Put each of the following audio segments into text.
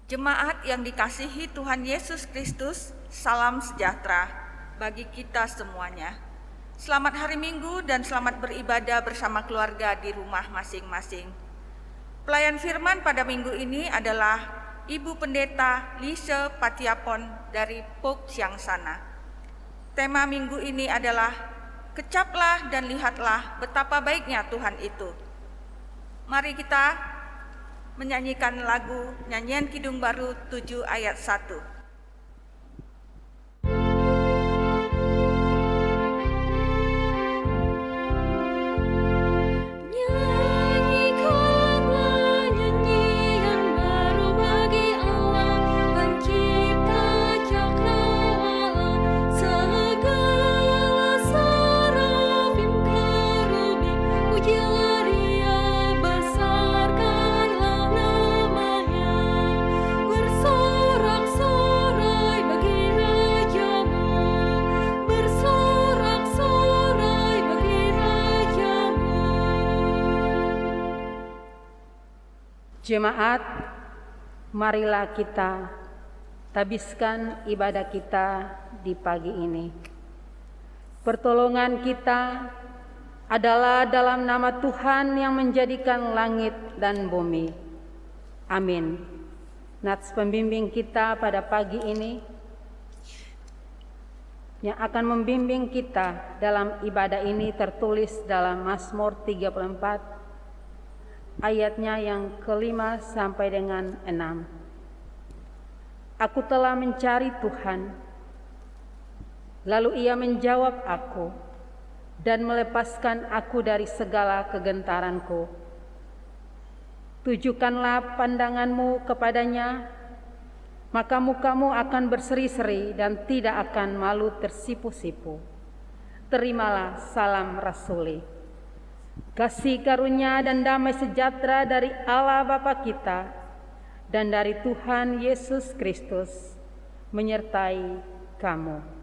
Jemaat yang dikasihi Tuhan Yesus Kristus, salam sejahtera bagi kita semuanya. Selamat hari Minggu dan selamat beribadah bersama keluarga di rumah masing-masing. Pelayan firman pada minggu ini adalah Ibu Pendeta Lise Patiapon dari Pok Siang Sana. Tema minggu ini adalah Kecaplah dan lihatlah betapa baiknya Tuhan itu. Mari kita menyanyikan lagu Nyanyian Kidung Baru 7 ayat 1. Jemaat, marilah kita tabiskan ibadah kita di pagi ini. Pertolongan kita adalah dalam nama Tuhan yang menjadikan langit dan bumi. Amin. Nats pembimbing kita pada pagi ini yang akan membimbing kita dalam ibadah ini tertulis dalam Mazmur 34 ayatnya yang ke-5 sampai dengan 6. Aku telah mencari Tuhan, lalu Ia menjawab aku dan melepaskan aku dari segala kegentaranku. Tujukanlah pandanganmu kepadanya, maka mukamu akan berseri-seri dan tidak akan malu tersipu-sipu. Terimalah salam rasuli. Kasih karunia dan damai sejahtera dari Allah Bapa kita dan dari Tuhan Yesus Kristus menyertai kamu.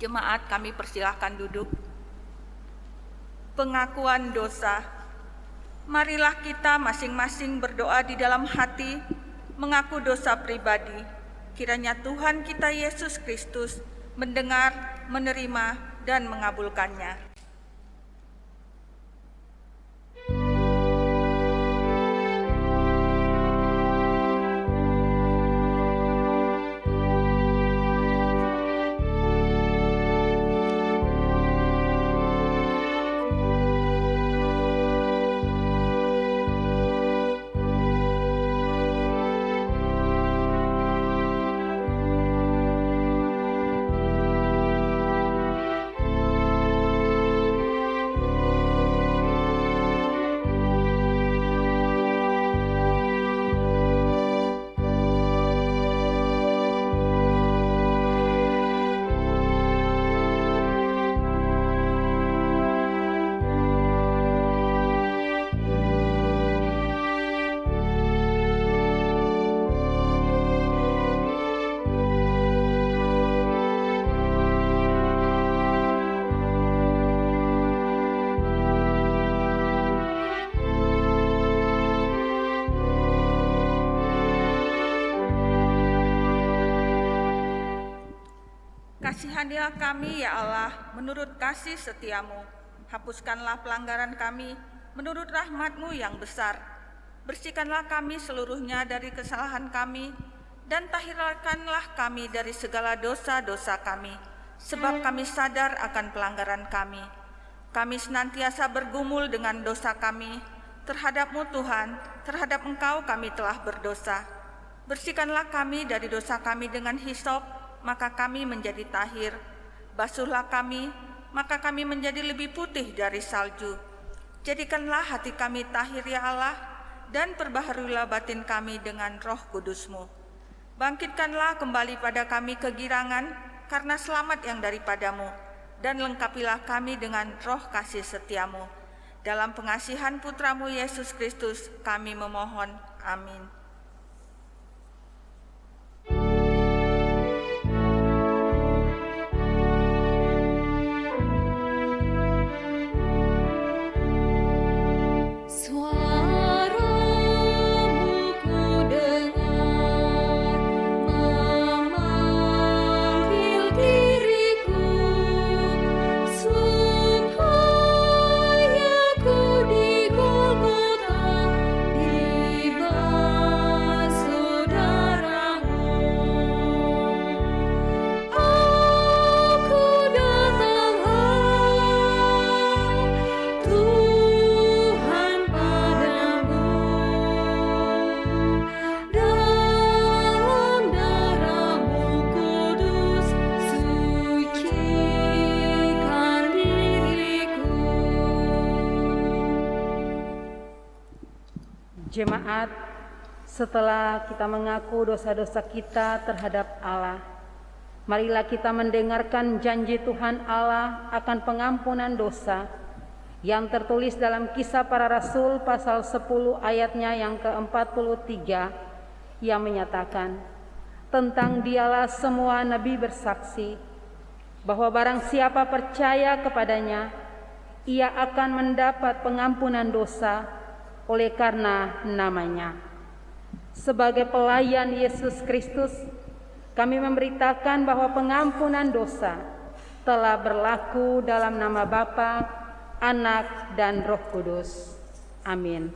Jemaat, kami persilahkan duduk. Pengakuan dosa. Marilah kita masing-masing berdoa di dalam hati, mengaku dosa pribadi. Kiranya Tuhan kita Yesus Kristus mendengar, menerima, dan mengabulkannya. Kasihanilah kami ya Allah menurut kasih setiamu. Hapuskanlah pelanggaran kami menurut rahmat-Mu yang besar. Bersihkanlah kami seluruhnya dari kesalahan kami, dan tahirkanlah kami dari segala dosa-dosa kami, sebab kami sadar akan pelanggaran kami. Kami senantiasa bergumul dengan dosa kami. Terhadap-Mu Tuhan, terhadap Engkau kami telah berdosa. Bersihkanlah kami dari dosa kami dengan hisop, maka kami menjadi tahir. Basuhlah kami, maka kami menjadi lebih putih dari salju. Jadikanlah hati kami tahir ya Allah, dan perbaharuilah batin kami dengan Roh Kudus-Mu. Bangkitkanlah kembali pada kami kegirangan karena selamat yang daripada-Mu, dan lengkapilah kami dengan roh kasih setia-Mu. Dalam pengasihan Putra-Mu Yesus Kristus kami memohon. Amin. Jemaat, setelah kita mengaku dosa-dosa kita terhadap Allah, marilah kita mendengarkan janji Tuhan Allah akan pengampunan dosa yang tertulis dalam Kisah Para Rasul pasal 10 ayatnya yang ke-43 yang menyatakan, tentang Dialah semua nabi bersaksi bahwa barang siapa percaya kepadanya, ia akan mendapat pengampunan dosa oleh karena namanya. Sebagai pelayan Yesus Kristus, kami memberitakan bahwa pengampunan dosa telah berlaku dalam nama Bapa, Anak, dan Roh Kudus. Amin.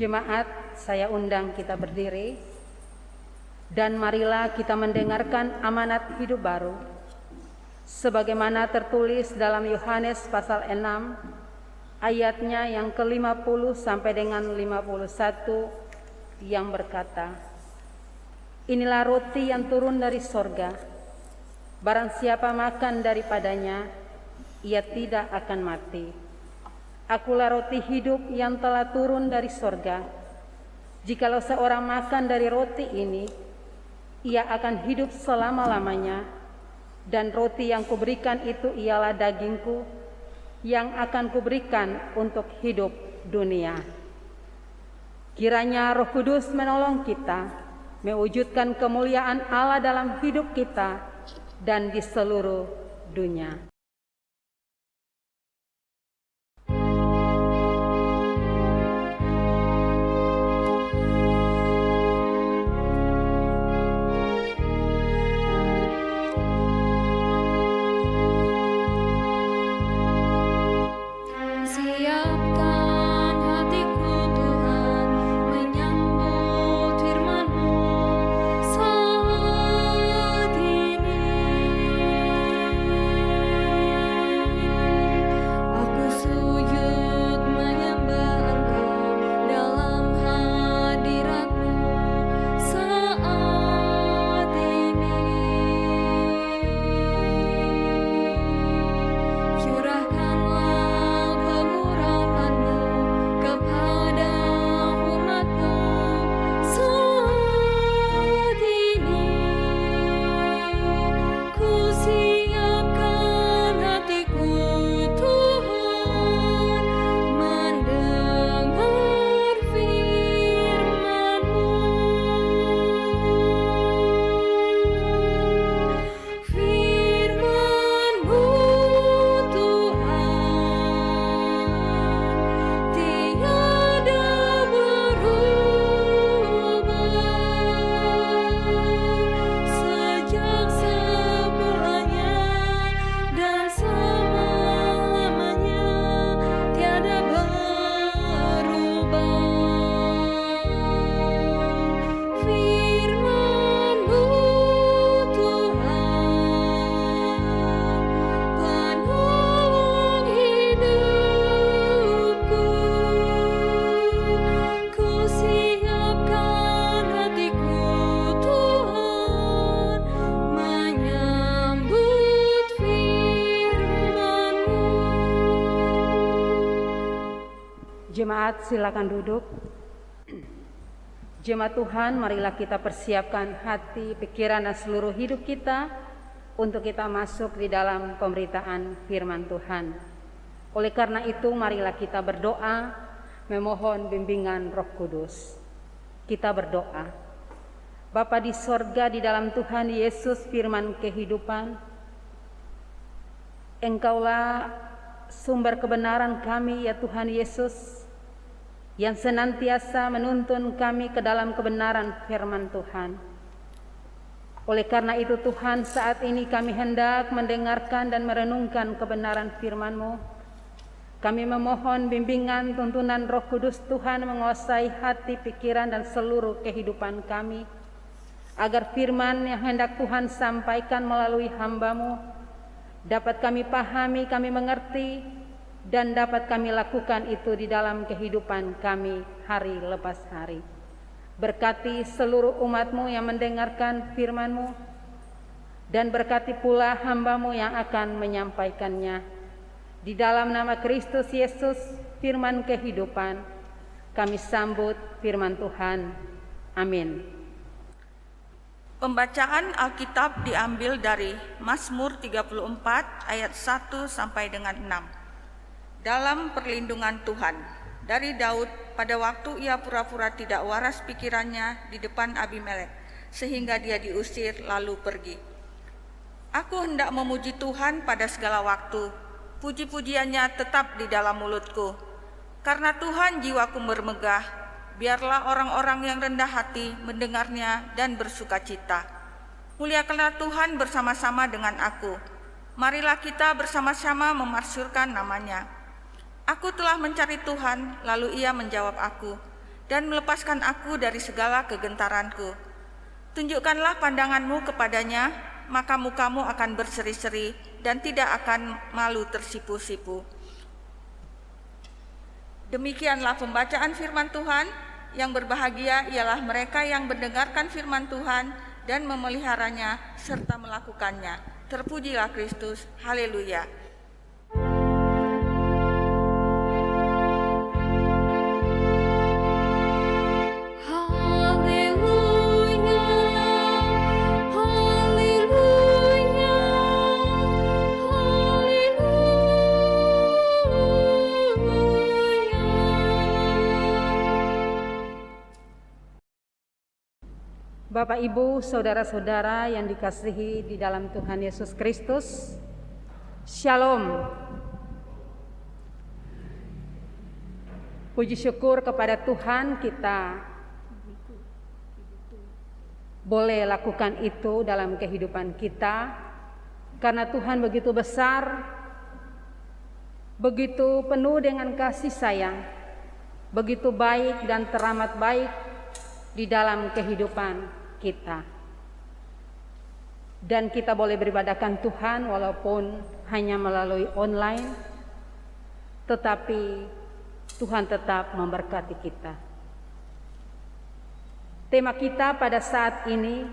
Jemaat, saya undang kita berdiri dan marilah kita mendengarkan amanat hidup baru sebagaimana tertulis dalam Yohanes pasal 6 ayatnya yang ke-50 sampai dengan 51 yang berkata, inilah roti yang turun dari sorga, barang siapa makan daripadanya, ia tidak akan mati. Akulah roti hidup yang telah turun dari sorga. Jikalau seorang makan dari roti ini, ia akan hidup selama-lamanya. Dan roti yang kuberikan itu ialah dagingku, yang akan kuberikan untuk hidup dunia. Kiranya Roh Kudus menolong kita, mewujudkan kemuliaan Allah dalam hidup kita dan di seluruh dunia. Jemaat silakan duduk. Jemaat Tuhan, marilah kita persiapkan hati, pikiran, dan seluruh hidup kita untuk kita masuk di dalam pemberitaan firman Tuhan. Oleh karena itu, marilah kita berdoa, memohon bimbingan Roh Kudus. Kita berdoa. Bapa di sorga, di dalam Tuhan Yesus firman kehidupan, Engkaulah sumber kebenaran kami ya Tuhan Yesus, yang senantiasa menuntun kami ke dalam kebenaran firman Tuhan. Oleh karena itu Tuhan, saat ini kami hendak mendengarkan dan merenungkan kebenaran firman-Mu. Kami memohon bimbingan tuntunan Roh Kudus Tuhan menguasai hati, pikiran, dan seluruh kehidupan kami, agar firman yang hendak Tuhan sampaikan melalui hamba-Mu dapat kami pahami, kami mengerti, dan dapat kami lakukan itu di dalam kehidupan kami hari lepas hari. Berkati seluruh umat-Mu yang mendengarkan firman-Mu, dan berkati pula hamba-Mu yang akan menyampaikannya. Di dalam nama Kristus Yesus, firman kehidupan, kami sambut firman Tuhan. Amin. Pembacaan Alkitab diambil dari Mazmur 34 ayat 1 sampai dengan 6. Dalam perlindungan Tuhan, dari Daud pada waktu ia pura-pura tidak waras pikirannya di depan Abimelek, sehingga dia diusir lalu pergi. Aku hendak memuji Tuhan pada segala waktu, puji-pujiannya tetap di dalam mulutku. Karena Tuhan jiwaku bermegah, biarlah orang-orang yang rendah hati mendengarnya dan bersukacita. Muliakanlah Tuhan bersama-sama dengan aku. Marilah kita bersama-sama memasyurkan namanya. Aku telah mencari Tuhan, lalu Ia menjawab aku dan melepaskan aku dari segala kegentaranku. Tunjukkanlah pandangan-Mu kepadanya, maka muka-Mu akan berseri-seri dan tidak akan malu tersipu-sipu. Demikianlah pembacaan firman Tuhan. Yang berbahagia ialah mereka yang mendengarkan firman Tuhan dan memeliharanya serta melakukannya. Terpujilah Kristus. Haleluya. Bapak, Ibu, saudara-saudara yang dikasihi di dalam Tuhan Yesus Kristus, Shalom. Puji syukur kepada Tuhan, kita boleh lakukan itu dalam kehidupan kita, karena Tuhan begitu besar, begitu penuh dengan kasih sayang, begitu baik dan teramat baik di dalam kehidupan kita. Dan kita boleh beribadahkan Tuhan walaupun hanya melalui online, tetapi Tuhan tetap memberkati kita. Tema kita pada saat ini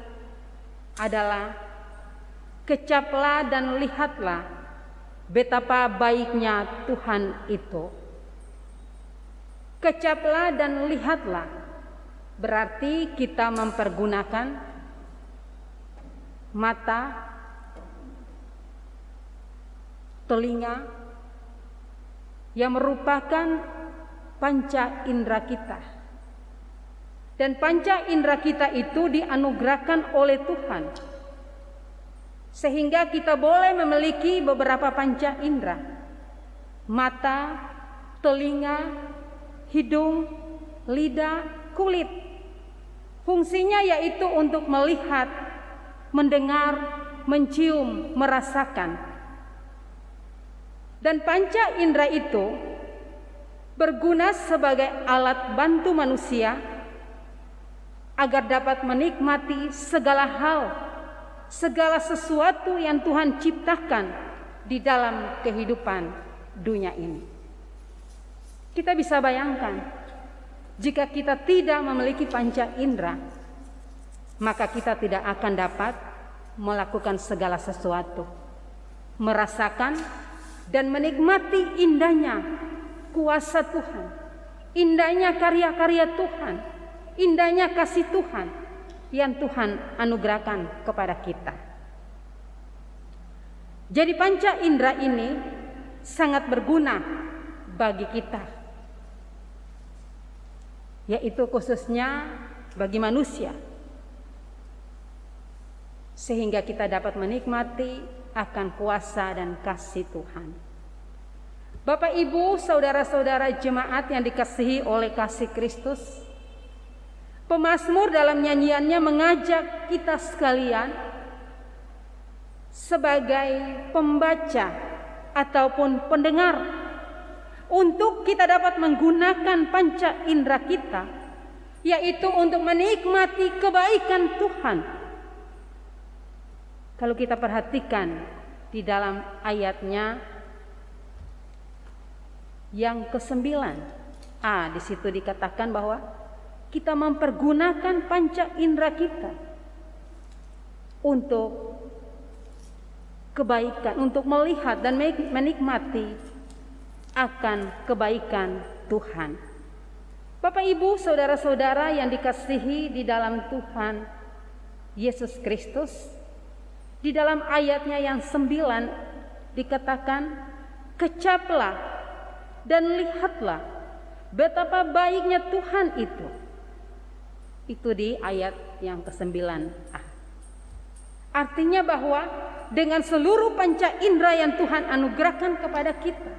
adalah kecaplah dan lihatlah betapa baiknya Tuhan itu. Kecaplah dan lihatlah berarti kita mempergunakan mata, telinga yang merupakan panca indera kita. Dan panca indera kita itu dianugerahkan oleh Tuhan, sehingga kita boleh memiliki beberapa panca indera: mata, telinga, hidung, lidah, kulit. Fungsinya yaitu untuk melihat, mendengar, mencium, merasakan. Dan panca indera itu berguna sebagai alat bantu manusia agar dapat menikmati segala hal, segala sesuatu yang Tuhan ciptakan di dalam kehidupan dunia ini. Kita bisa bayangkan, jika kita tidak memiliki panca indera, maka kita tidak akan dapat melakukan segala sesuatu, merasakan dan menikmati indahnya kuasa Tuhan, indahnya karya-karya Tuhan, indahnya kasih Tuhan yang Tuhan anugerahkan kepada kita. Jadi panca indera ini sangat berguna bagi kita, yaitu khususnya bagi manusia, sehingga kita dapat menikmati akan kuasa dan kasih Tuhan. Bapak, Ibu, saudara-saudara jemaat yang dikasihi oleh kasih Kristus, pemazmur dalam nyanyiannya mengajak kita sekalian sebagai pembaca ataupun pendengar untuk kita dapat menggunakan panca indera kita, yaitu untuk menikmati kebaikan Tuhan. Kalau kita perhatikan di dalam ayatnya yang ke-9, di situ dikatakan bahwa kita mempergunakan panca indera kita untuk kebaikan, untuk melihat dan menikmati akan kebaikan Tuhan. Bapak, Ibu, saudara-saudara yang dikasihi di dalam Tuhan Yesus Kristus, di dalam ayatnya yang 9 dikatakan, kecaplah dan lihatlah betapa baiknya Tuhan itu. Itu di ayat yang ke-9a. Artinya bahwa dengan seluruh panca indera yang Tuhan anugerahkan kepada kita,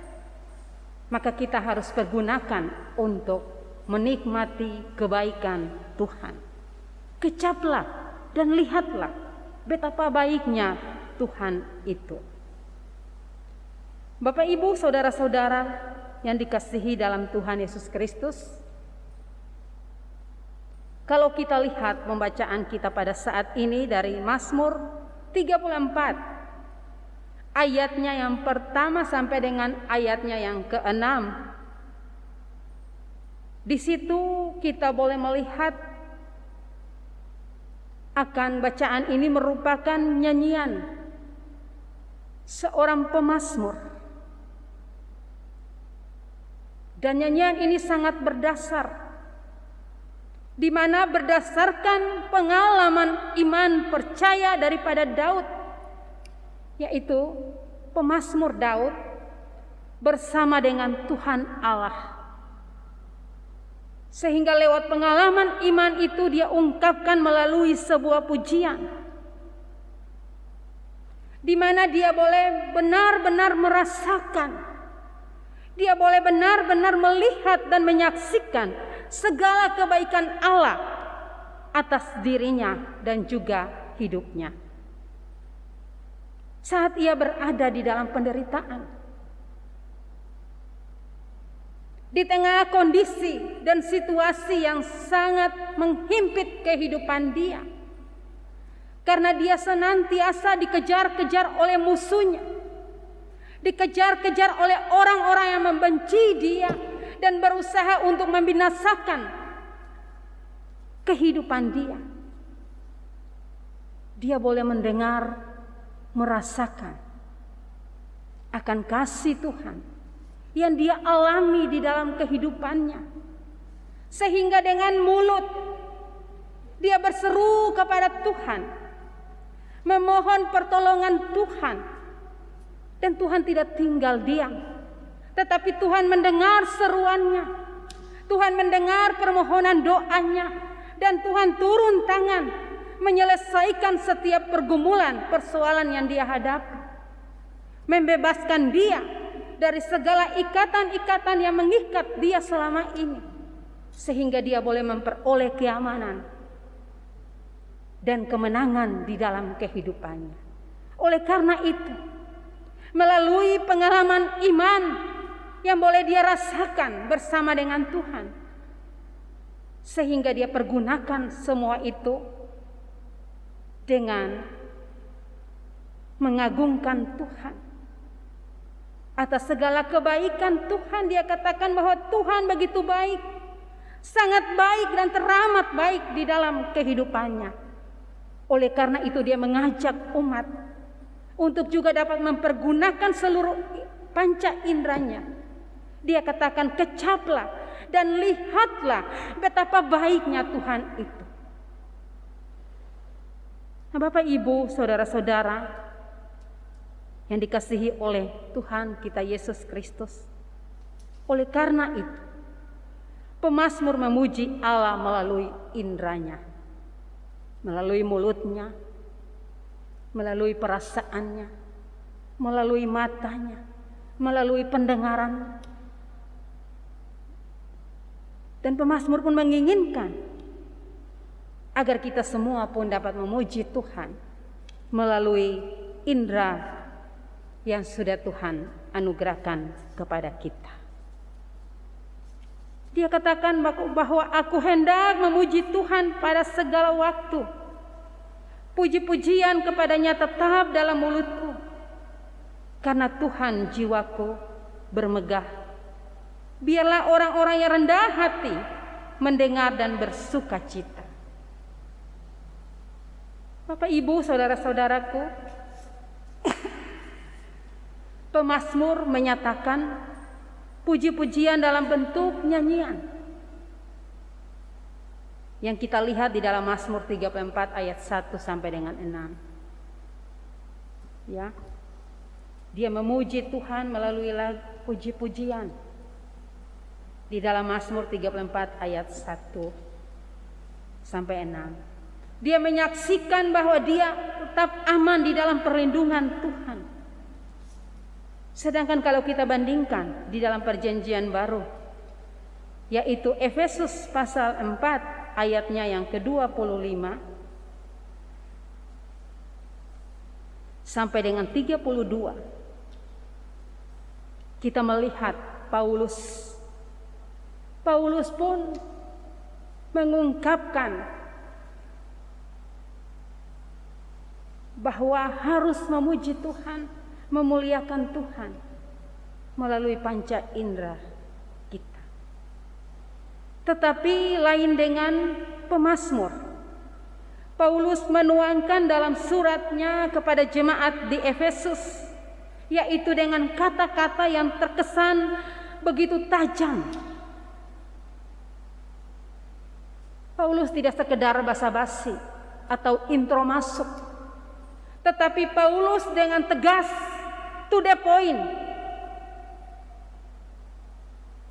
maka kita harus pergunakan untuk menikmati kebaikan Tuhan. Kecaplah dan lihatlah betapa baiknya Tuhan itu. Bapak, Ibu, saudara-saudara yang dikasihi dalam Tuhan Yesus Kristus, kalau kita lihat pembacaan kita pada saat ini dari Mazmur 34, ayatnya yang pertama sampai dengan ayatnya yang ke-6, di situ kita boleh melihat akan bacaan ini merupakan nyanyian seorang pemazmur. Dan nyanyian ini sangat berdasar, di mana berdasarkan pengalaman iman percaya daripada Daud, yaitu pemazmur Daud bersama dengan Tuhan Allah. Sehingga lewat pengalaman iman itu dia ungkapkan melalui sebuah pujian, di mana dia boleh benar-benar merasakan, dia boleh benar-benar melihat dan menyaksikan segala kebaikan Allah atas dirinya dan juga hidupnya. Saat ia berada di dalam penderitaan, di tengah kondisi dan situasi yang sangat menghimpit kehidupan dia, karena dia senantiasa dikejar-kejar oleh musuhnya, dikejar-kejar oleh orang-orang yang membenci dia dan berusaha untuk membinasakan kehidupan dia. Dia boleh mendengar, merasakan akan kasih Tuhan yang dia alami di dalam kehidupannya, sehingga dengan mulut dia berseru kepada Tuhan, memohon pertolongan Tuhan. Dan Tuhan tidak tinggal diam, tetapi Tuhan mendengar seruannya, Tuhan mendengar permohonan doanya, dan Tuhan turun tangan menyelesaikan setiap pergumulan, persoalan yang dia hadapi, membebaskan dia dari segala ikatan-ikatan yang mengikat dia selama ini, sehingga dia boleh memperoleh keamanan dan kemenangan di dalam kehidupannya. Oleh karena itu, melalui pengalaman iman yang boleh dia rasakan bersama dengan Tuhan, sehingga dia pergunakan semua itu dengan mengagungkan Tuhan atas segala kebaikan Tuhan. Dia katakan bahwa Tuhan begitu baik, sangat baik dan teramat baik di dalam kehidupannya. Oleh karena itu dia mengajak umat untuk juga dapat mempergunakan seluruh panca inderanya. Dia katakan, kecaplah dan lihatlah betapa baiknya Tuhan itu. Nah, Bapak, Ibu, saudara-saudara yang dikasihi oleh Tuhan kita Yesus Kristus, oleh karena itu pemazmur memuji Allah melalui indranya, melalui mulutnya, melalui perasaannya, melalui matanya, melalui pendengaran. Dan pemazmur pun menginginkan agar kita semua pun dapat memuji Tuhan melalui indera yang sudah Tuhan anugerahkan kepada kita. Dia katakan bahwa aku hendak memuji Tuhan pada segala waktu. Puji-pujian kepadanya tetap dalam mulutku. Karena Tuhan jiwaku bermegah. Biarlah orang-orang yang rendah hati mendengar dan bersuka cita. Bapak, Ibu, saudara-saudaraku, pemazmur menyatakan puji-pujian dalam bentuk nyanyian yang kita lihat di dalam Mazmur 34 ayat 1 sampai dengan 6. Ya. Dia memuji Tuhan melalui puji-pujian di dalam Mazmur 34 ayat 1 sampai 6. Dia menyaksikan bahwa dia tetap aman di dalam perlindungan Tuhan. Sedangkan kalau kita bandingkan di dalam perjanjian baru, yaitu Efesus pasal 4 ayatnya yang ke-25 sampai dengan 32, kita melihat Paulus pun mengungkapkan bahwa harus memuji Tuhan, memuliakan Tuhan melalui panca indera kita. Tetapi lain dengan pemazmur. Paulus menuangkan dalam suratnya kepada jemaat di Efesus, yaitu dengan kata-kata yang terkesan begitu tajam. Paulus tidak sekedar basa-basi atau intro masuk, tetapi Paulus dengan tegas, to the point.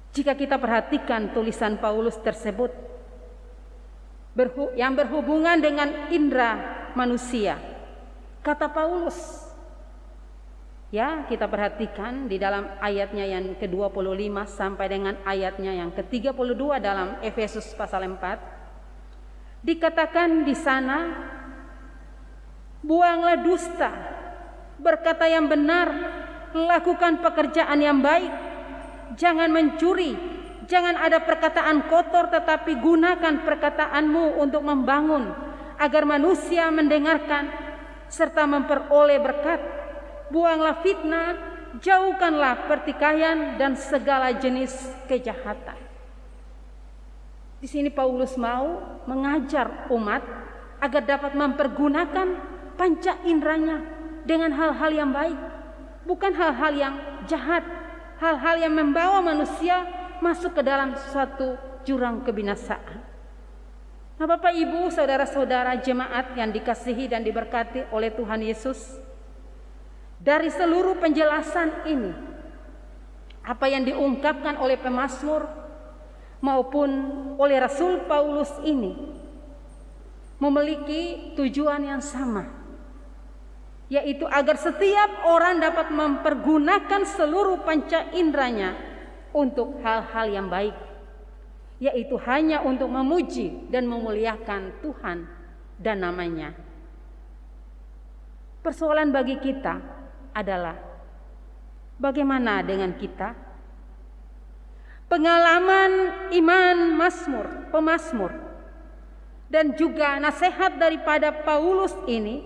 Jika kita perhatikan tulisan Paulus tersebut yang berhubungan dengan indera manusia, kata Paulus, ya, kita perhatikan di dalam ayatnya yang ke-25 sampai dengan ayatnya yang ke-32 dalam Efesus pasal 4, dikatakan di sana, buanglah dusta, berkata yang benar, lakukan pekerjaan yang baik, jangan mencuri, jangan ada perkataan kotor, tetapi gunakan perkataanmu untuk membangun, agar manusia mendengarkan serta memperoleh berkat. Buanglah fitnah, jauhkanlah pertikaian dan segala jenis kejahatan. Di sini Paulus mau mengajar umat agar dapat mempergunakan panca inderanya dengan hal-hal yang baik, bukan hal-hal yang jahat, hal-hal yang membawa manusia masuk ke dalam suatu jurang kebinasaan. Nah, Bapak, Ibu, saudara-saudara jemaat yang dikasihi dan diberkati oleh Tuhan Yesus, dari seluruh penjelasan ini, apa yang diungkapkan oleh pemazmur maupun oleh Rasul Paulus ini memiliki tujuan yang sama, yaitu agar setiap orang dapat mempergunakan seluruh panca inderanya untuk hal-hal yang baik, yaitu hanya untuk memuji dan memuliakan Tuhan dan namanya. Persoalan bagi kita adalah bagaimana dengan kita? Pengalaman iman pemazmur dan juga nasihat daripada Paulus ini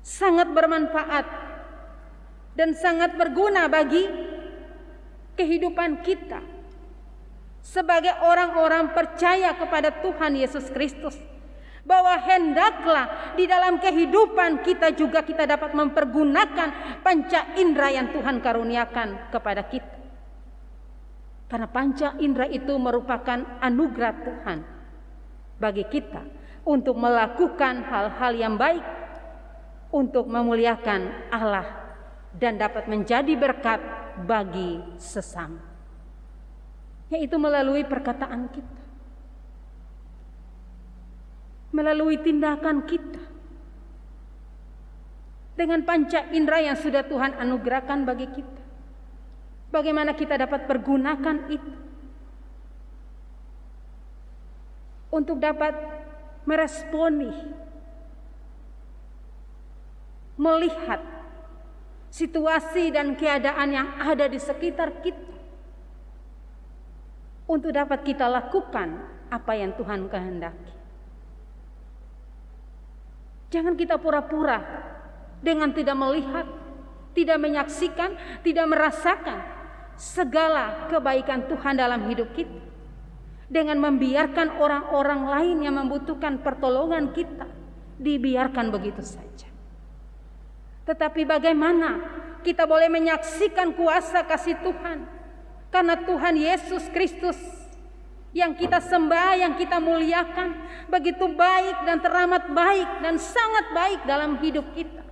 sangat bermanfaat dan sangat berguna bagi kehidupan kita sebagai orang-orang percaya kepada Tuhan Yesus Kristus, bahwa hendaklah di dalam kehidupan kita juga kita dapat mempergunakan panca indera yang Tuhan karuniakan kepada kita. Karena panca indera itu merupakan anugerah Tuhan bagi kita untuk melakukan hal-hal yang baik, untuk memuliakan Allah dan dapat menjadi berkat bagi sesama, yaitu melalui perkataan kita, melalui tindakan kita, dengan panca indera yang sudah Tuhan anugerahkan bagi kita. Bagaimana kita dapat pergunakan itu untuk dapat meresponi, melihat situasi dan keadaan yang ada di sekitar kita, untuk dapat kita lakukan apa yang Tuhan kehendaki. Jangan kita pura-pura dengan tidak melihat, tidak menyaksikan, tidak merasakan segala kebaikan Tuhan dalam hidup kita, dengan membiarkan orang-orang lain yang membutuhkan pertolongan kita dibiarkan begitu saja. Tetapi bagaimana kita boleh menyaksikan kuasa kasih Tuhan, karena Tuhan Yesus Kristus yang kita sembah, yang kita muliakan, begitu baik dan teramat baik dan sangat baik dalam hidup kita.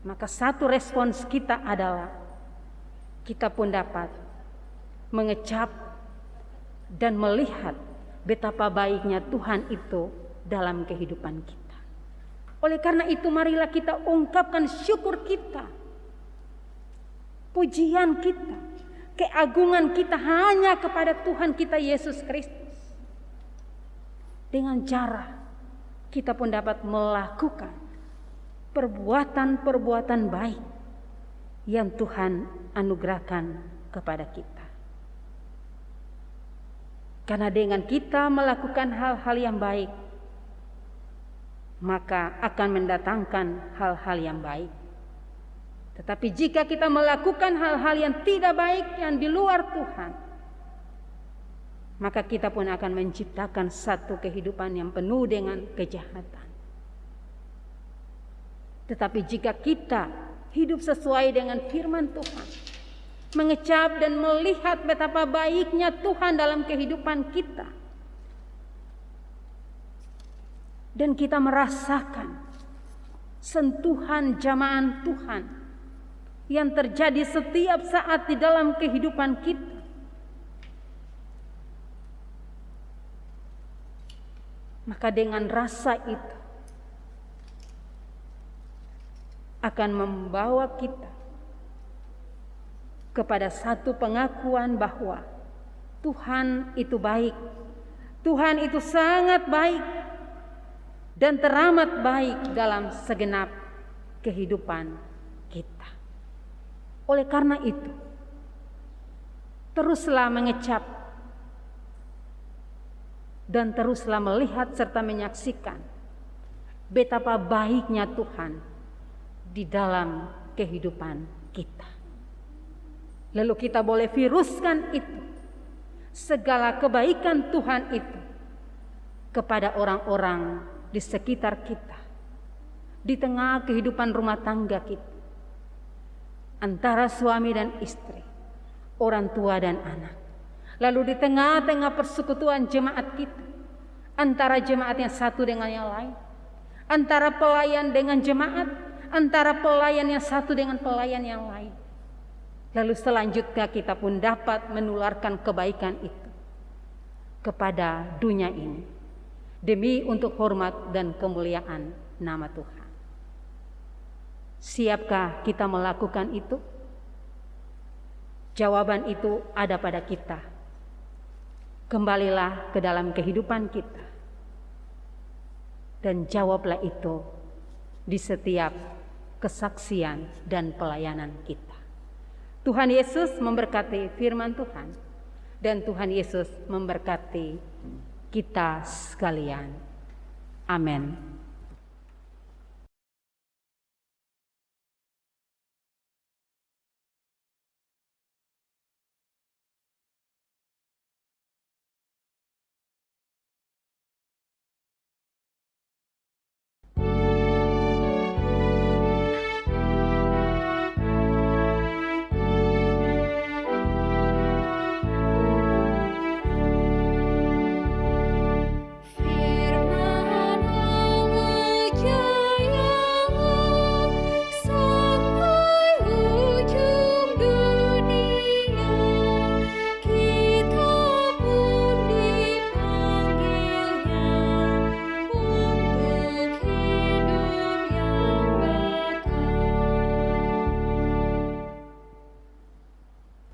Maka satu respons kita adalah kita pun dapat mengecap dan melihat betapa baiknya Tuhan itu dalam kehidupan kita. Oleh karena itu marilah kita ungkapkan syukur kita, pujian kita, keagungan kita hanya kepada Tuhan kita Yesus Kristus. Dengan cara kita pun dapat melakukan perbuatan-perbuatan baik yang Tuhan anugerahkan kepada kita. Karena dengan kita melakukan hal-hal yang baik, maka akan mendatangkan hal-hal yang baik. Tetapi jika kita melakukan hal-hal yang tidak baik, yang di luar Tuhan, maka kita pun akan menciptakan satu kehidupan yang penuh dengan kejahatan. Tetapi jika kita hidup sesuai dengan firman Tuhan, mengecap dan melihat betapa baiknya Tuhan dalam kehidupan kita, dan kita merasakan sentuhan jamahan Tuhan yang terjadi setiap saat di dalam kehidupan kita, maka dengan rasa itu akan membawa kita kepada satu pengakuan bahwa Tuhan itu baik, Tuhan itu sangat baik dan teramat baik dalam segenap kehidupan kita. Oleh karena itu, teruslah mengecap dan teruslah melihat serta menyaksikan betapa baiknya Tuhan di dalam kehidupan kita. Lalu kita boleh viruskan itu, segala kebaikan Tuhan itu, kepada orang-orang di sekitar kita, di tengah kehidupan rumah tangga kita, antara suami dan istri, orang tua dan anak, lalu di tengah-tengah persekutuan jemaat kita, antara jemaat yang satu dengan yang lain, antara pelayan dengan jemaat, antara pelayan yang satu dengan pelayan yang lain. Lalu selanjutnya kita pun dapat menularkan kebaikan itu kepada dunia ini, demi untuk hormat dan kemuliaan nama Tuhan. Siapkah kita melakukan itu? Jawaban itu ada pada kita. Kembalilah ke dalam kehidupan kita dan jawablah itu di setiap kesaksian dan pelayanan kita. Tuhan Yesus memberkati firman Tuhan, dan Tuhan Yesus memberkati kita sekalian. Amin.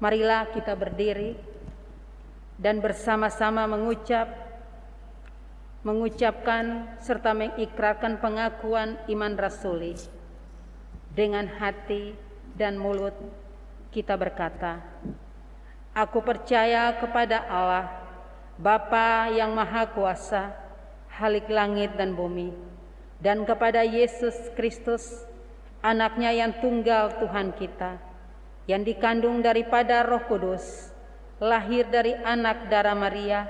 Marilah kita berdiri dan bersama-sama mengucapkan serta mengikrarkan pengakuan iman rasuli. Dengan hati dan mulut kita berkata, Aku percaya kepada Allah, Bapa yang Maha Kuasa, Khalik langit dan bumi, dan kepada Yesus Kristus, Anaknya yang tunggal Tuhan kita, yang dikandung daripada Roh Kudus, lahir dari anak darah Maria,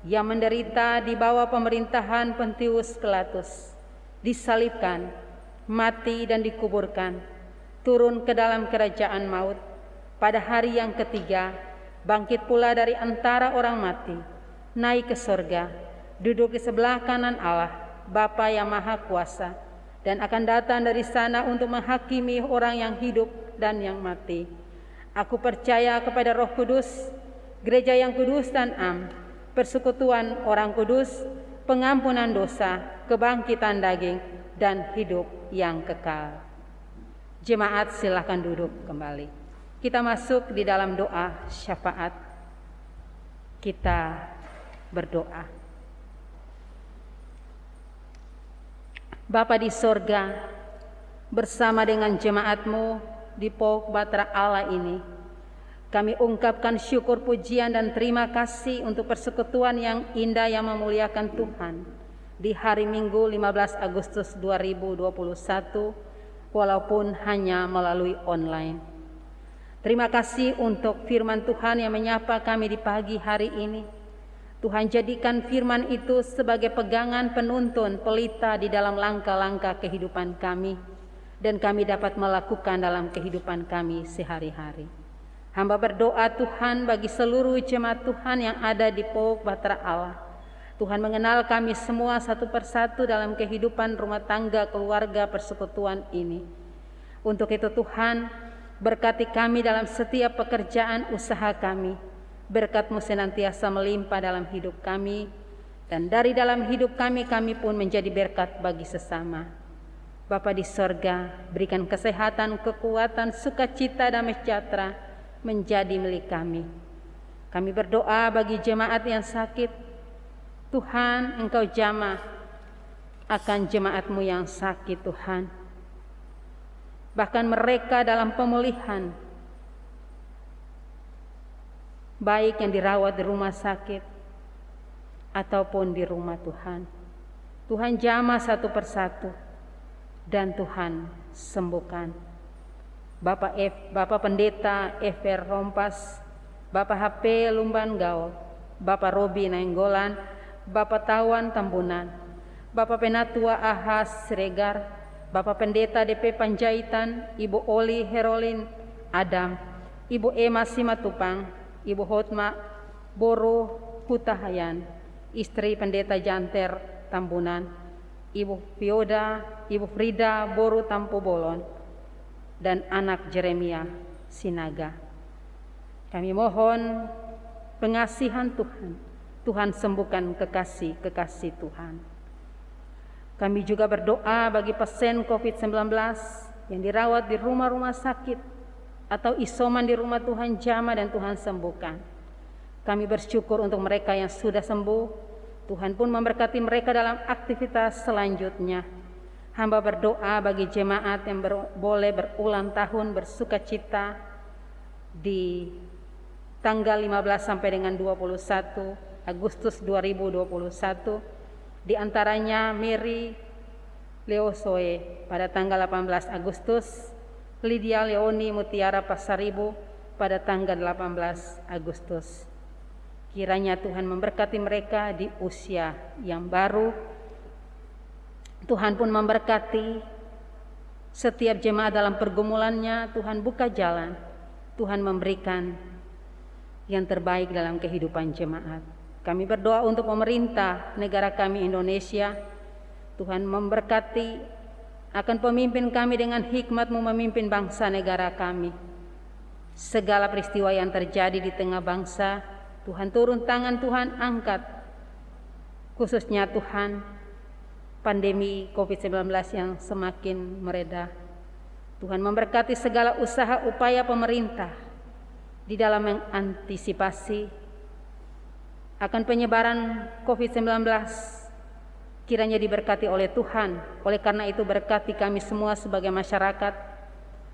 yang menderita di bawah pemerintahan Pontius Pilatus, disalibkan, mati dan dikuburkan, turun ke dalam kerajaan maut, pada hari yang ketiga, bangkit pula dari antara orang mati, naik ke sorga, duduk di sebelah kanan Allah, Bapa yang Maha Kuasa, dan akan datang dari sana untuk menghakimi orang yang hidup dan yang mati. Aku percaya kepada Roh Kudus, gereja yang kudus dan am, persekutuan orang kudus, pengampunan dosa, kebangkitan daging, dan hidup yang kekal. Jemaat silakan duduk kembali. Kita masuk di dalam doa syafaat. Kita berdoa. Bapa di sorga, bersama dengan jemaat-Mu di Pok Batra Allah ini, kami ungkapkan syukur, pujian, dan terima kasih untuk persekutuan yang indah yang memuliakan Tuhan di hari Minggu 15 Agustus 2021, walaupun hanya melalui online. Terima kasih untuk firman Tuhan yang menyapa kami di pagi hari ini. Tuhan jadikan firman itu sebagai pegangan penuntun pelita di dalam langkah-langkah kehidupan kami, dan kami dapat melakukan dalam kehidupan kami sehari-hari. Hamba berdoa Tuhan bagi seluruh jemaat Tuhan yang ada di Pok Batra Allah. Tuhan mengenal kami semua satu persatu dalam kehidupan rumah tangga, keluarga, persekutuan ini. Untuk itu Tuhan, berkati kami dalam setiap pekerjaan usaha kami. Berkat-Mu senantiasa melimpah dalam hidup kami, dan dari dalam hidup kami, kami pun menjadi berkat bagi sesama. Bapa di sorga, berikan kesehatan, kekuatan, sukacita, dan sejahtera menjadi milik kami. Kami berdoa bagi jemaat yang sakit. Tuhan, Engkau jamah akan jemaat-Mu yang sakit Tuhan. Bahkan mereka dalam pemulihan, baik yang dirawat di rumah sakit ataupun di rumah Tuhan. Tuhan jamah satu persatu dan Tuhan sembuhkan. Bapak Pendeta Efer Rompas, Bapak HP Lumban Gaul, Bapak Robi Nainggolan, Bapak Tawan Tambunan, Bapak Penatua Ahas Siregar, Bapak Pendeta DP Panjaitan, Ibu Oli Herolin Adam, Ibu Emma Simatupang, Ibu Hotma Boro Hutahayan, istri Pendeta Janter Tambunan, Ibu Fioda, Ibu Frida Boru Tampo Bolon, dan anak Jeremia Sinaga. Kami mohon pengasihan Tuhan. Tuhan sembuhkan kekasih-kekasih Tuhan. Kami juga berdoa bagi pasien COVID-19 yang dirawat di rumah-rumah sakit atau isoman di rumah Tuhan jamah dan Tuhan sembuhkan. Kami bersyukur untuk mereka yang sudah sembuh. Tuhan pun memberkati mereka dalam aktivitas selanjutnya. Hamba berdoa bagi jemaat yang boleh berulang tahun bersukacita di tanggal 15 sampai dengan 21 Agustus 2021. Di antaranya Mary Leosoe pada tanggal 18 Agustus, Lydia Leoni Mutiara Pasaribu pada tanggal 18 Agustus. Kiranya Tuhan memberkati mereka di usia yang baru. Tuhan pun memberkati setiap jemaat dalam pergumulannya. Tuhan buka jalan. Tuhan memberikan yang terbaik dalam kehidupan jemaat. Kami berdoa untuk pemerintah negara kami Indonesia. Tuhan memberkati akan pemimpin kami dengan hikmat-Mu memimpin bangsa negara kami. Segala peristiwa yang terjadi di tengah bangsa, Tuhan turun tangan, Tuhan angkat. Khususnya Tuhan, pandemi COVID-19 yang semakin mereda. Tuhan memberkati segala usaha upaya pemerintah di dalam mengantisipasi akan penyebaran COVID-19 kiranya diberkati oleh Tuhan. Oleh karena itu berkati kami semua sebagai masyarakat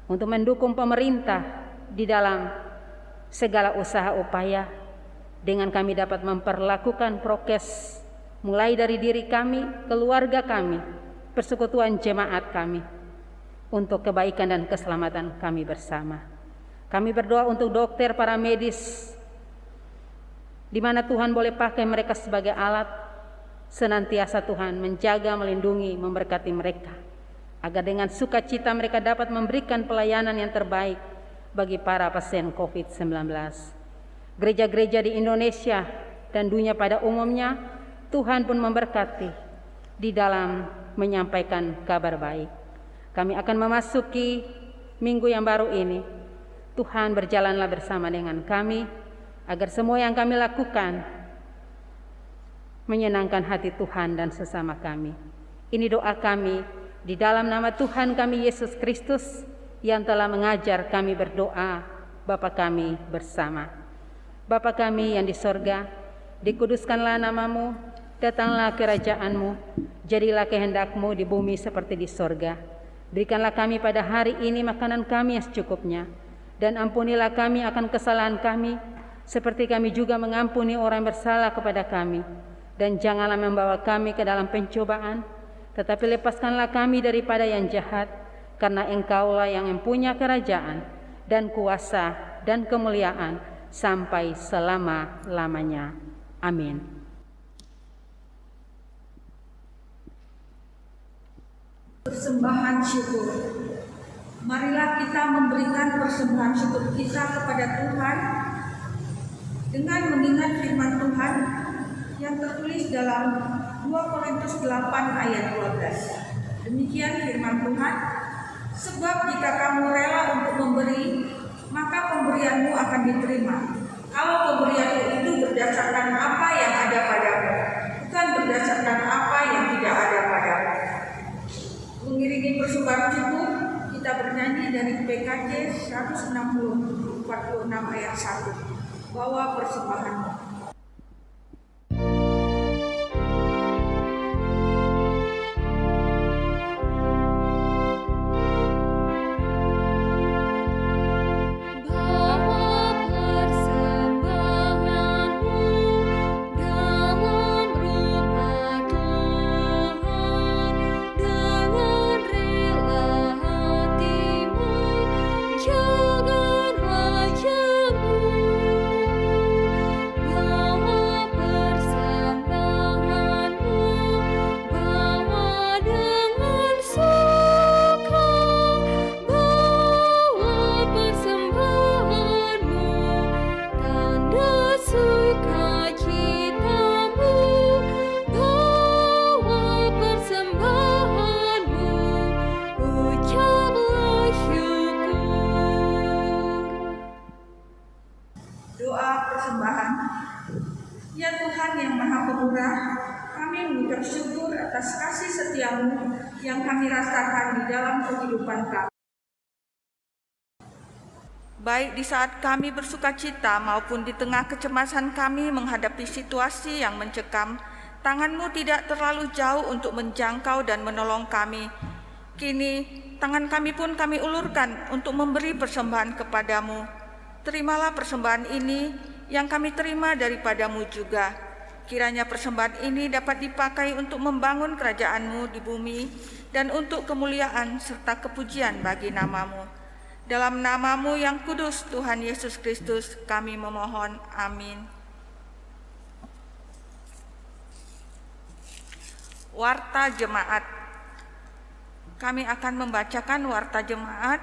untuk mendukung pemerintah di dalam segala usaha upaya dengan kami dapat memperlakukan prokes mulai dari diri kami, keluarga kami, persekutuan jemaat kami untuk kebaikan dan keselamatan kami bersama. Kami berdoa untuk dokter, para medis, di mana Tuhan boleh pakai mereka sebagai alat, senantiasa Tuhan menjaga, melindungi, memberkati mereka, agar dengan sukacita mereka dapat memberikan pelayanan yang terbaik bagi para pasien COVID-19. Gereja-gereja di Indonesia dan dunia pada umumnya, Tuhan pun memberkati di dalam menyampaikan kabar baik. Kami akan memasuki minggu yang baru ini. Tuhan berjalanlah bersama dengan kami, agar semua yang kami lakukan menyenangkan hati Tuhan dan sesama kami. Ini doa kami di dalam nama Tuhan kami Yesus Kristus yang telah mengajar kami berdoa, Bapa kami bersama. Bapa kami yang di sorga, dikuduskanlah namamu, datanglah kerajaan-Mu, jadilah kehendak-Mu di bumi seperti di sorga. Berikanlah kami pada hari ini makanan kami yang secukupnya, dan ampunilah kami akan kesalahan kami, seperti kami juga mengampuni orang yang bersalah kepada kami. Dan janganlah membawa kami ke dalam pencobaan, tetapi lepaskanlah kami daripada yang jahat, karena Engkaulah yang mempunyai kerajaan dan kuasa dan kemuliaan sampai selama-lamanya. Amin. Persembahan syukur. Marilah kita memberikan persembahan syukur kita kepada Tuhan dengan mengingat firman Tuhan yang tertulis dalam 2 Korintus 8 ayat 12. Demikian firman Tuhan, sebab jika kamu rela untuk memberi, maka pemberianmu akan diterima. Kalau pemberianmu itu berdasarkan apa yang ada padamu, bukan berdasarkan apa yang tidak ada padamu. Mengiringi persembahan syukur, kita bernyanyi dari PKJ 160 46 ayat 1. Bawa persembahanmu. Ya Tuhan yang Maha Pemurah, kami mengucap syukur atas kasih setia-Mu yang kami rasakan di dalam kehidupan kami. Baik di saat kami bersukacita maupun di tengah kecemasan kami menghadapi situasi yang mencekam, tangan-Mu tidak terlalu jauh untuk menjangkau dan menolong kami. Kini, tangan kami pun kami ulurkan untuk memberi persembahan kepadamu. Terimalah persembahan ini yang kami terima daripada-Mu juga. Kiranya persembahan ini dapat dipakai untuk membangun kerajaan-Mu di bumi dan untuk kemuliaan serta kepujian bagi nama-Mu. Dalam nama-Mu yang kudus, Tuhan Yesus Kristus, kami memohon. Amin. Warta Jemaat. Kami akan membacakan Warta Jemaat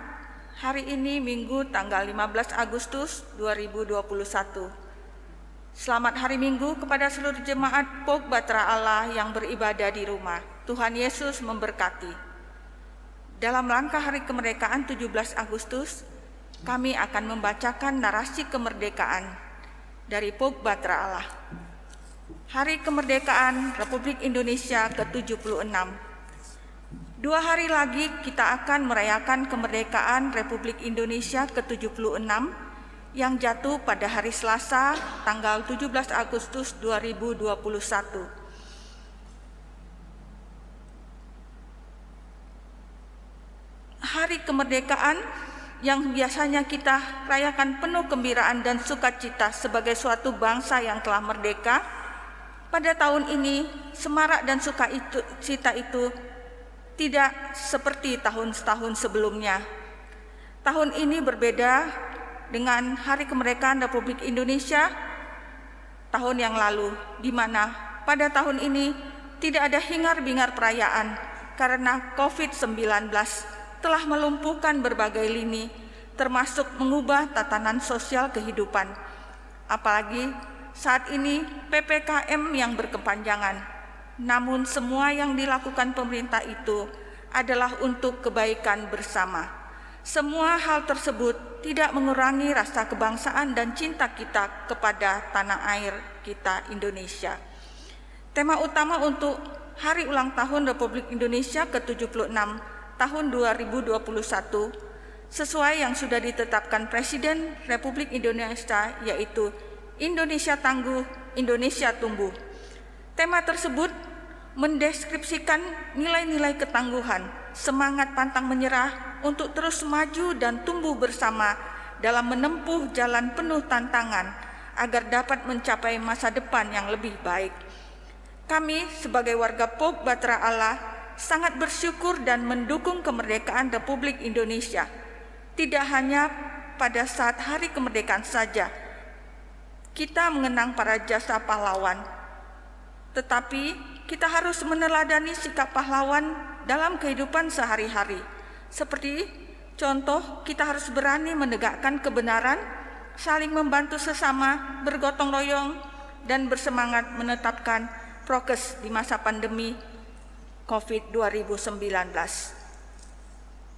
hari ini Minggu tanggal 15 Agustus 2021. Selamat hari Minggu kepada seluruh jemaat POG Batra Allah yang beribadah di rumah. Tuhan Yesus memberkati. Dalam rangka Hari Kemerdekaan 17 Agustus, kami akan membacakan narasi kemerdekaan dari POG Batra Allah. Hari Kemerdekaan Republik Indonesia ke-76. 2 hari lagi kita akan merayakan kemerdekaan Republik Indonesia ke-76 yang jatuh pada hari Selasa tanggal 17 Agustus 2021. Hari kemerdekaan yang biasanya kita rayakan penuh gembiraan dan sukacita sebagai suatu bangsa yang telah merdeka, pada tahun ini semarak dan sukacita itu tidak seperti tahun-tahun sebelumnya. Tahun ini berbeda dengan Hari Kemerdekaan Republik Indonesia tahun yang lalu, di mana pada tahun ini tidak ada hingar-bingar perayaan karena COVID-19 telah melumpuhkan berbagai lini, termasuk mengubah tatanan sosial kehidupan. Apalagi saat ini PPKM yang berkepanjangan. Namun semua yang dilakukan pemerintah itu adalah untuk kebaikan bersama. Semua hal tersebut tidak mengurangi rasa kebangsaan dan cinta kita kepada tanah air kita Indonesia. Tema utama untuk Hari Ulang Tahun Republik Indonesia ke-76 tahun 2021 sesuai yang sudah ditetapkan Presiden Republik Indonesia, yaitu Indonesia Tangguh, Indonesia Tumbuh. Tema tersebut mendeskripsikan nilai-nilai ketangguhan, semangat pantang menyerah untuk terus maju dan tumbuh bersama dalam menempuh jalan penuh tantangan agar dapat mencapai masa depan yang lebih baik. Kami sebagai warga POK Bahtera Allah sangat bersyukur dan mendukung kemerdekaan Republik Indonesia. Tidak hanya pada saat hari kemerdekaan saja kita mengenang para jasa pahlawan, tetapi kita harus meneladani sikap pahlawan dalam kehidupan sehari-hari. Seperti contoh, kita harus berani menegakkan kebenaran, saling membantu sesama, bergotong royong, dan bersemangat menetapkan prokes di masa pandemi COVID 2019.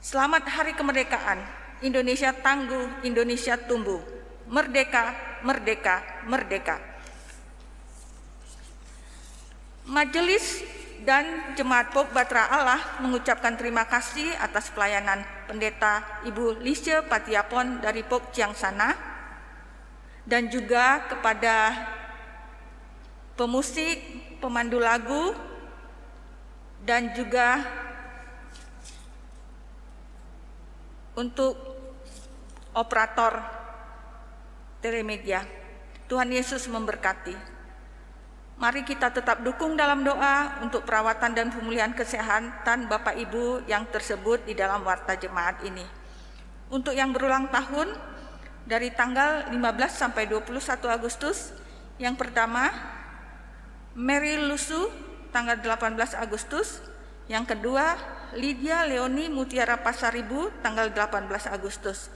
Selamat Hari Kemerdekaan. Indonesia tangguh, Indonesia tumbuh. Merdeka, merdeka, merdeka. Majelis dan Jemaat POK Bahtera Allah mengucapkan terima kasih atas pelayanan Pendeta Ibu Lisha Patiapon dari POK Ciangsana, dan juga kepada pemusik, pemandu lagu, dan juga untuk operator telemedia. Tuhan Yesus memberkati. Mari kita tetap dukung dalam doa untuk perawatan dan pemulihan kesehatan Bapak Ibu yang tersebut di dalam warta jemaat ini. Untuk yang berulang tahun dari tanggal 15 sampai 21 Agustus, yang pertama Mary Lusu tanggal 18 Agustus, yang kedua Lydia Leoni Mutiara Pasaribu tanggal 18 Agustus.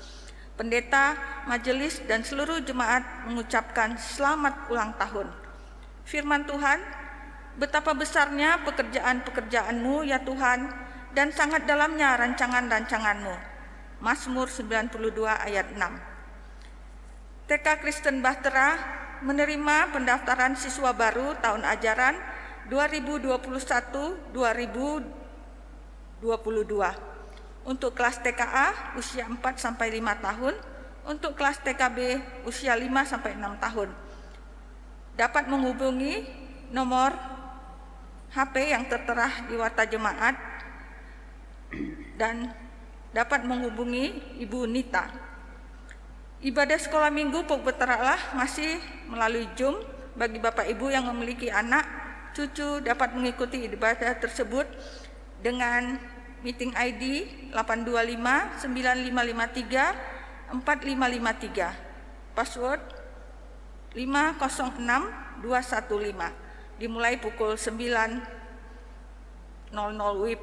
Pendeta, majelis, dan seluruh jemaat mengucapkan selamat ulang tahun. Firman Tuhan, betapa besarnya pekerjaan-pekerjaan-Mu ya Tuhan, dan sangat dalamnya rancangan-rancangan-Mu. Mazmur 92 ayat 6. TK Kristen Bahtera menerima pendaftaran siswa baru tahun ajaran 2021-2022 untuk kelas TKA usia 4 sampai 5 tahun, untuk kelas TKB usia 5 sampai 6 tahun. Dapat menghubungi nomor HP yang tertera di warta jemaat dan dapat menghubungi Ibu Nita. Ibadah sekolah minggu POK Bahtera Allah masih melalui Zoom. Bagi Bapak Ibu yang memiliki anak, cucu dapat mengikuti ibadah tersebut dengan meeting ID 825 9553 4553. Password 506215, dimulai pukul 9.00 WIB.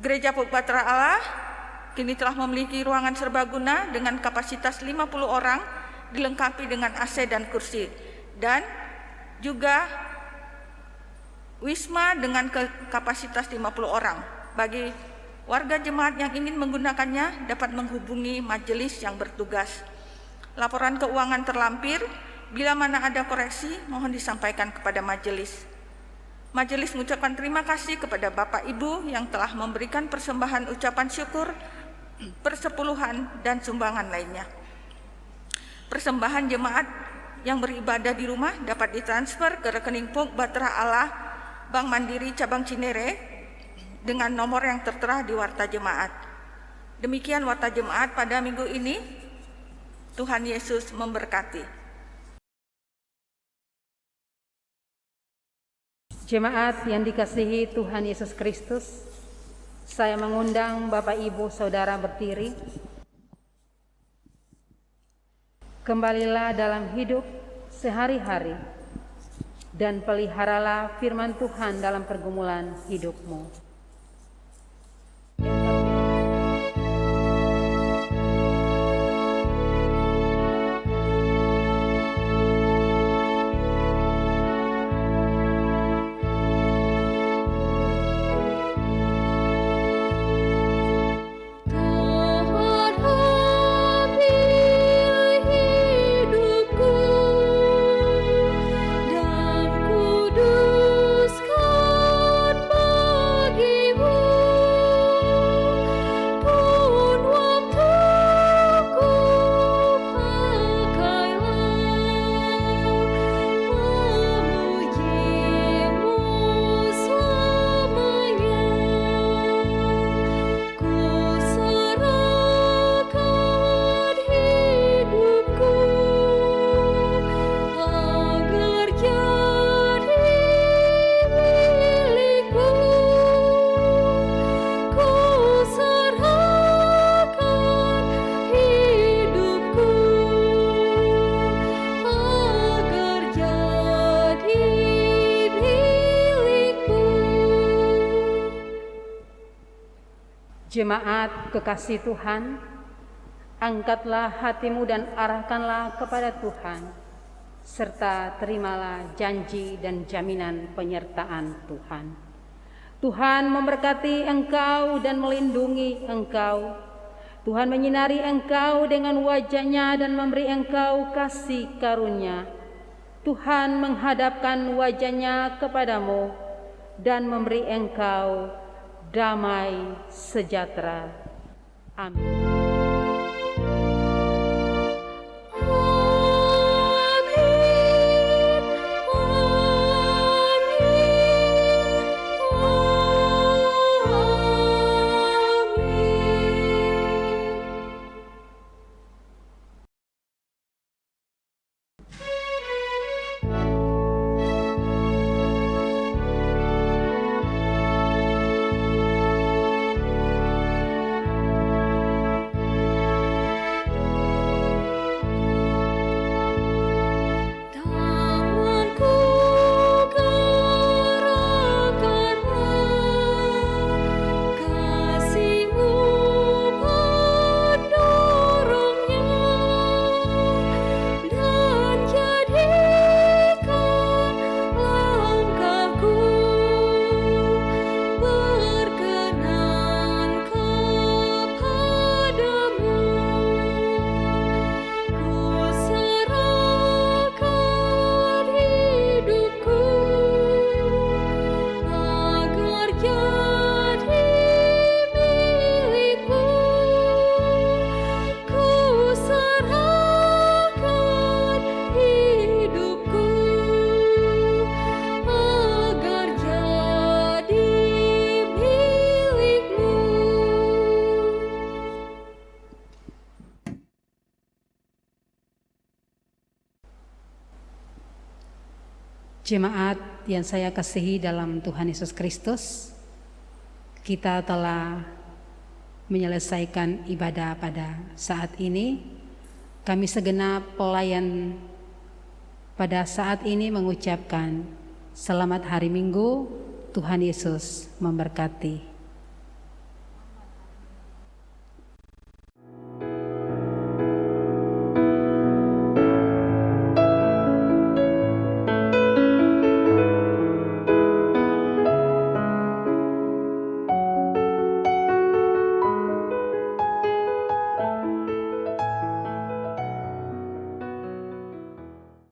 Gereja POK Bahtera Allah kini telah memiliki ruangan serbaguna dengan kapasitas 50 orang, dilengkapi dengan AC dan kursi, dan juga wisma dengan kapasitas 50 orang. Bagi warga jemaat yang ingin menggunakannya dapat menghubungi majelis yang bertugas. Laporan keuangan terlampir, bila mana ada koreksi mohon disampaikan kepada majelis. Majelis mengucapkan terima kasih kepada Bapak Ibu yang telah memberikan persembahan ucapan syukur, persepuluhan, dan sumbangan lainnya. Persembahan jemaat yang beribadah di rumah dapat ditransfer ke rekening Pok Bahtera Allah Bank Mandiri Cabang Cinere dengan nomor yang tertera di Warta Jemaat. Demikian Warta Jemaat pada minggu ini. Tuhan Yesus memberkati. Jemaat yang dikasihi Tuhan Yesus Kristus, saya mengundang Bapak Ibu Saudara berdiri. Kembalilah dalam hidup sehari-hari dan peliharalah firman Tuhan dalam pergumulan hidupmu. Jemaat kekasih Tuhan, angkatlah hatimu dan arahkanlah kepada Tuhan, serta terimalah janji dan jaminan penyertaan Tuhan. Tuhan memberkati engkau dan melindungi engkau. Tuhan menyinari engkau dengan wajah-Nya dan memberi engkau kasih karunia. Tuhan menghadapkan wajah-Nya kepadamu dan memberi engkau damai sejahtera. Amin. Jemaat yang saya kasihi dalam Tuhan Yesus Kristus, kita telah menyelesaikan ibadah pada saat ini. Kami segenap pelayan pada saat ini mengucapkan selamat hari Minggu, Tuhan Yesus memberkati.